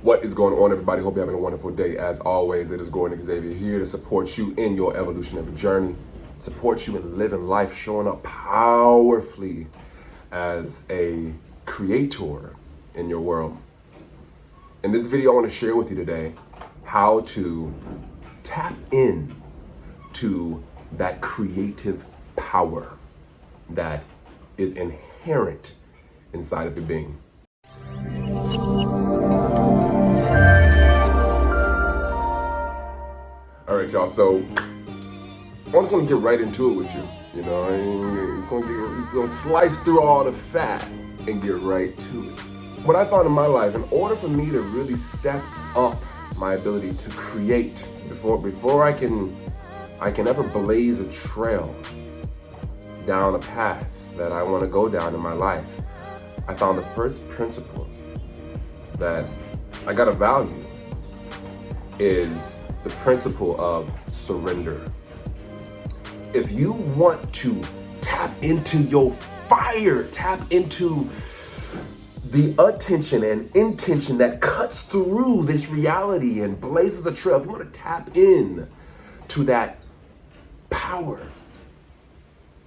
What is going on, everybody? Hope you're having a wonderful day. As always, it is Gordon Xavier here to support you in your evolutionary journey, support you in living life, showing up powerfully as a creator in your world. In this video, I want to share with you today how to tap in to that creative power that is inherent inside of your being. All right, y'all, so I just want to get right into it with you. You know, I'm just gonna slice through all the fat and get right to it. What I found in my life, in order for me to really step up my ability to create, before I can ever blaze a trail down a path that I want to go down in my life, I found the first principle that I got to value is the principle of surrender. If you want to tap into your fire, tap into the attention and intention that cuts through this reality and blazes a trail, if you want to tap in to that power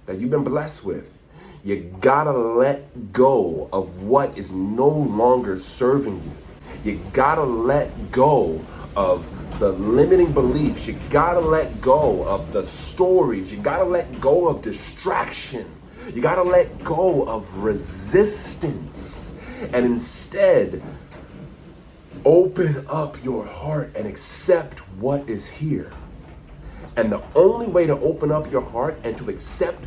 that you've been blessed with, you gotta let go of what is no longer serving you. You gotta let go of the limiting beliefs. You gotta let go of the stories. You gotta let go of distraction. You gotta let go of resistance. And instead, open up your heart and accept what is here. And the only way to open up your heart and to accept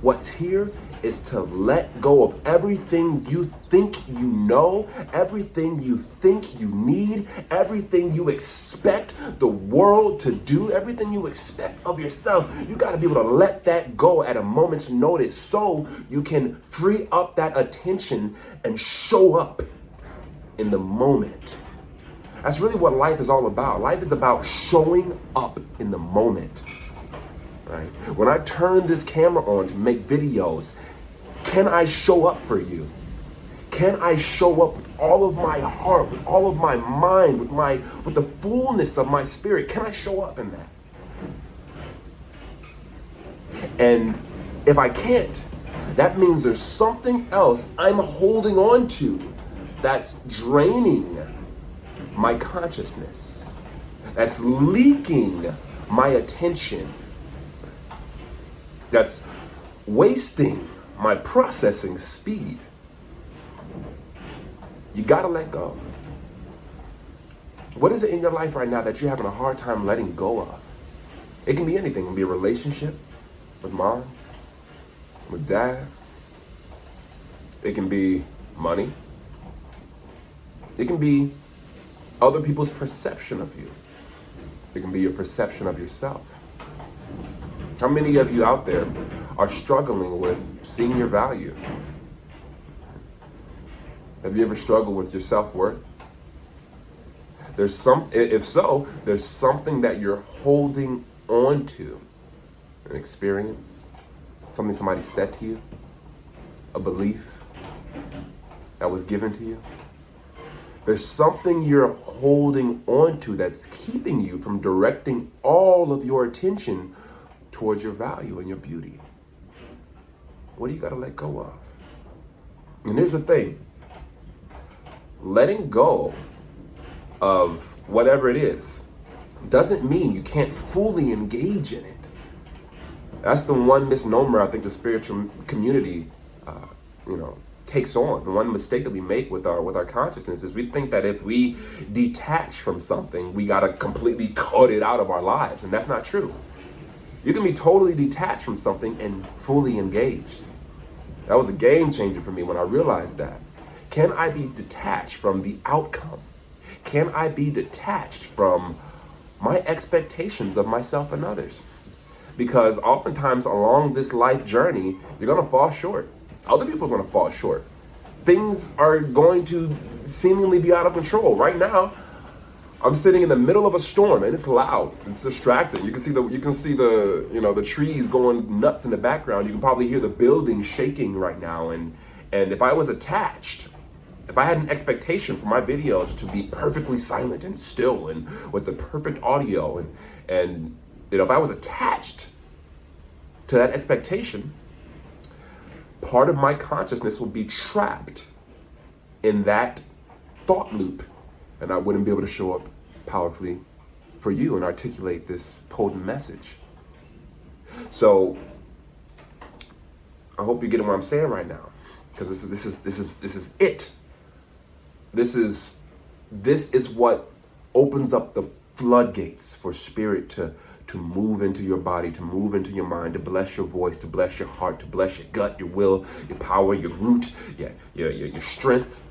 what's here is to let go of everything you think you know, everything you think you need, everything you expect the world to do, everything you expect of yourself. You got to be able to let that go at a moment's notice so you can free up that attention and show up in the moment. That's really what life is all about. Life is about showing up in the moment. Right? When I turn this camera on to make videos, can I show up for you? Can I show up with all of my heart, with all of my mind, with the fullness of my spirit? Can I show up in that? And if I can't, that means there's something else I'm holding on to that's draining my consciousness, that's leaking my attention, that's wasting my processing speed. You gotta let go. What is it in your life right now that you're having a hard time letting go of? It can be anything. It can be a relationship with mom, with dad. It can be money. It can be other people's perception of you. It can be your perception of yourself. How many of you out there are struggling with seeing your value? Have you ever struggled with your self-worth? If so, there's something that you're holding on to. An experience, something somebody said to you, a belief that was given to you. There's something you're holding on to that's keeping you from directing all of your attention towards your value and your beauty. What do you got to let go of? And here's the thing. Letting go of whatever it is doesn't mean you can't fully engage in it. That's the one misnomer I think the spiritual community, takes on. The one mistake that we make with our consciousness is we think that if we detach from something, we got to completely cut it out of our lives. And that's not true. You can be totally detached from something and fully engaged. That was a game changer for me when I realized that. Can I be detached from the outcome? Can I be detached from my expectations of myself and others? Because oftentimes along this life journey, you're going to fall short. Other people are going to fall short. Things are going to seemingly be out of control. Right now, I'm sitting in the middle of a storm and it's loud. It's distracting. You can see the trees going nuts in the background. You can probably hear the building shaking right now. And if I was attached, if I had an expectation for my videos to be perfectly silent and still and with the perfect audio, and if I was attached to that expectation, part of my consciousness would be trapped in that thought loop, and I wouldn't be able to show up powerfully for you and articulate this potent message. So I hope you're getting what I'm saying right now, because this is it. This is what opens up the floodgates for spirit to move into your body, to move into your mind, to bless your voice, to bless your heart, to bless your gut, your will, your power, your root, your strength.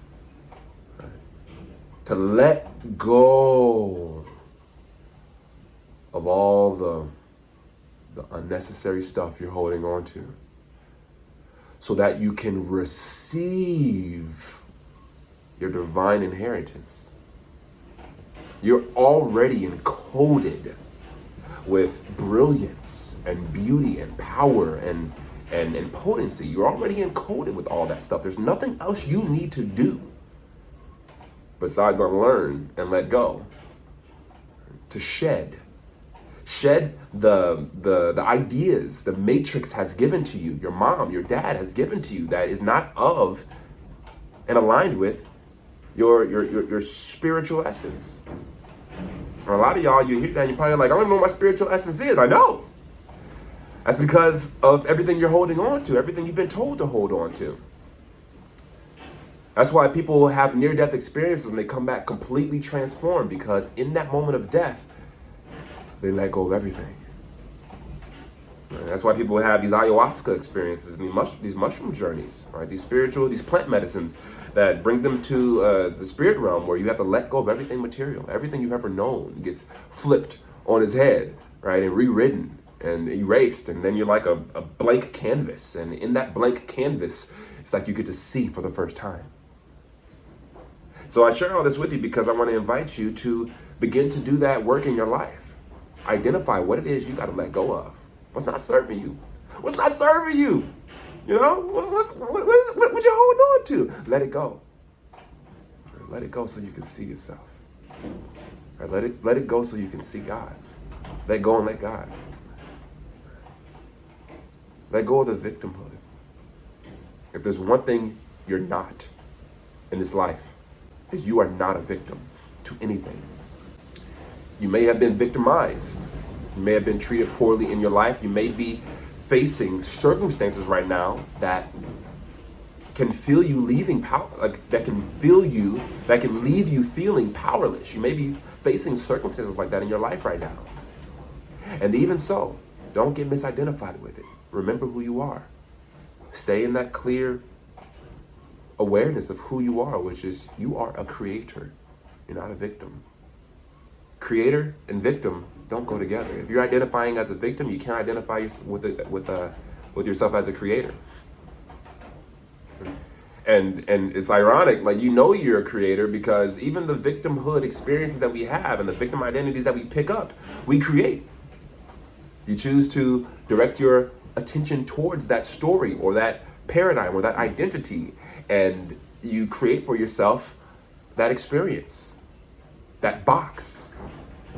To let go of all the unnecessary stuff you're holding on to, so that you can receive your divine inheritance. You're already encoded with brilliance and beauty and power and potency. You're already encoded with all that stuff. There's nothing else you need to do besides unlearn and let go. To shed the ideas the matrix has given to you, your mom, your dad has given to you, that is not of and aligned with your spiritual essence. And a lot of y'all, you hear that, you're probably like, I don't even know what my spiritual essence is. I know. That's because of everything you're holding on to, everything you've been told to hold on to. That's why people have near-death experiences and they come back completely transformed, because in that moment of death, they let go of everything. And that's why people have these ayahuasca experiences and these mushroom journeys, right? These plant medicines that bring them to the spirit realm, where you have to let go of everything material. Everything you've ever known gets flipped on its head, right? And rewritten and erased. And then you're like a blank canvas. And in that blank canvas, it's like you get to see for the first time. So I share all this with you because I want to invite you to begin to do that work in your life. Identify what it is you got to let go of. What's not serving you? What's not serving you? You know, what you holding on to? Let it go. Let it go so you can see yourself. Right, let it go so you can see God. Let go and let God. Let go of the victimhood. If there's one thing you're not in this life, is you are not a victim to anything. You may have been victimized. You may have been treated poorly in your life. You may be facing circumstances right now that can feel you leaving power, that can leave you feeling powerless. You may be facing circumstances like that in your life right now. And even so, don't get misidentified with it. Remember who you are. Stay in that clear awareness of who you are, which is you are a creator. You're not a victim. Creator and victim don't go together. If you're identifying as a victim, you can't identify with yourself as a creator. And it's ironic, like, you know you're a creator, because even the victimhood experiences that we have and the victim identities that we pick up, we create. You choose to direct your attention towards that story or that paradigm or that identity, and you create for yourself that experience, that box.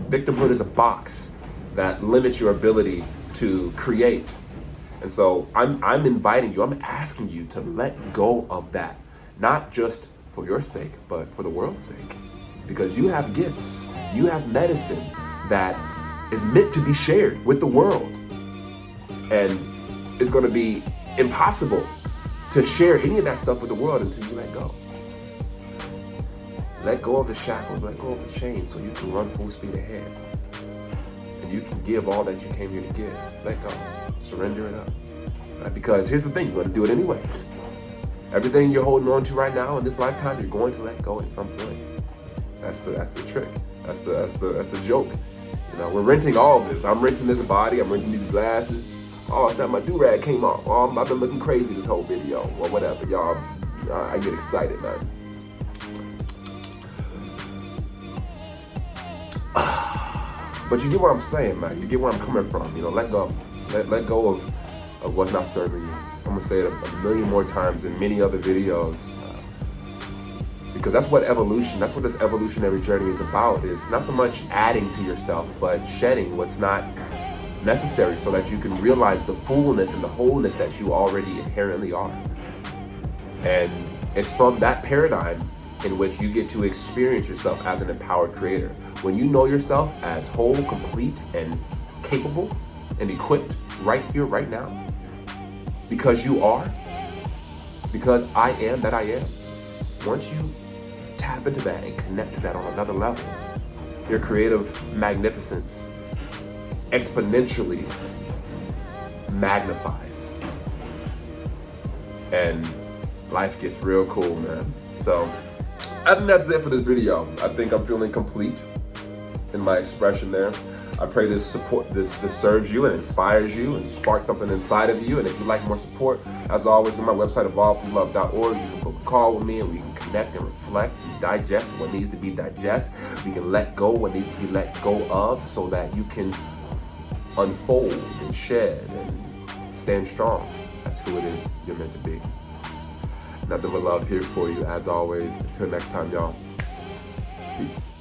Victimhood is a box that limits your ability to create. And so I'm inviting you, I'm asking you to let go of that, not just for your sake, but for the world's sake. Because you have gifts, you have medicine that is meant to be shared with the world. And it's going to be impossible to share any of that stuff with the world until you let go. Let go of the shackles, let go of the chains, so you can run full speed ahead. And you can give all that you came here to give. Let go. Surrender it up. Right? Because here's the thing, you're going to do it anyway. Everything you're holding on to right now in this lifetime, you're going to let go at some point. That's the trick. That's the joke. You know, we're renting all of this. I'm renting this body. I'm renting these glasses. Oh, it's not my do-rag came off. Oh, I've been looking crazy this whole video, or whatever. Y'all, I get excited, man. But you get what I'm saying, man. You get where I'm coming from. You know, let go. Let go of what's not serving you. I'm gonna say it a million more times in many other videos. Because that's what evolution, that's what this evolutionary journey is about. Is not so much adding to yourself, but shedding what's not necessary so that you can realize the fullness and the wholeness that you already inherently are. And it's from that paradigm in which you get to experience yourself as an empowered creator. When you know yourself as whole, complete, and capable and equipped right here, right now, because you are, because I am that I am, once you tap into that and connect to that on another level, your creative magnificence exponentially magnifies. And life gets real cool, man. So I think that's it for this video. I think I'm feeling complete in my expression there. I pray this serves you and inspires you and sparks something inside of you. And if you'd like more support, as always, go to my website, revolvingthrughlove.org. You can book a call with me and we can connect and reflect and digest what needs to be digested. We can let go what needs to be let go of so that you can unfold and shed and stand strong. That's who it is you're meant to be. Nothing but love here for you, as always. Until next time, y'all. Peace.